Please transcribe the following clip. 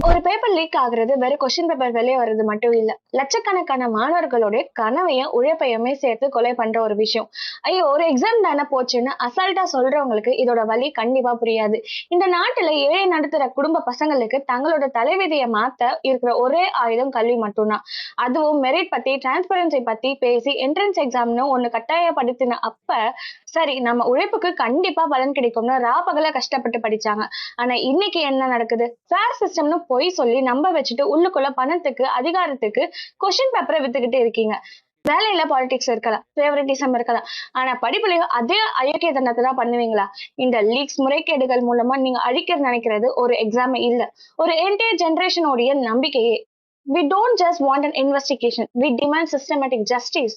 ஒரு paper leak ஆகுறது வெறும் கொஸ்டின் பேப்பர் வெளியே வர்றது மட்டும் இல்ல. லட்சக்கணக்கான மாணவர்களுடைய கனவையும் உழைப்பையுமே சேர்த்து கொலை பண்ற ஒரு விஷயம். ஐயோ, ஒரு எக்ஸாம் தானே போச்சுன்னு அசால்ட்டா சொல்றவங்களுக்கு இதோட வலி கண்டிப்பா புரியாது. இந்த நாட்டுல ஏழை நடத்துற குடும்ப பசங்களுக்கு தங்களோட தலைவிதியை மாத்த இருக்கிற ஒரே ஆயுதம் கல்வி மட்டும்தான். அதுவும் மெரிட் பத்தி, டிரான்ஸ்பரன்சி பத்தி பேசி என்ட்ரன்ஸ் எக்ஸாம்னு ஒண்ணு கட்டாயப்படுத்தின அப்ப சரி நம்ம உழைப்புக்கு கண்டிப்பா பலன் கிடைக்கும்னு ராப்பகல கஷ்டப்பட்டு படிச்சாங்க. ஆனா இன்னைக்கு என்ன நடக்குது? ஃபேர் சிஸ்டம்னு பொய் சொல்லி நம்ப வச்சுட்டு உள்ளுக்குள்ள பணத்துக்கு, அதிகாரத்துக்கு கொஸ்டின் பேப்பரை வித்துக்கிட்டு இருக்கீங்க. வேலையில பாலிடிக்ஸ் இருக்கலாம், ஃபேவரட்டிசம் இருக்கலாம். ஆனா படிப்புலயும் அதே அயோக்கிய தனத்தை தான் பண்ணுவீங்களா? இந்த லீக்ஸ் முறைகேடுகள் மூலமா நீங்க அழிக்க நினைக்கிறது ஒரு எக்ஸாம் இல்ல. ஒரு என்டையர் ஜெனரேஷனோட நம்பிக்கையே. We don't just want an investigation. We demand systematic justice.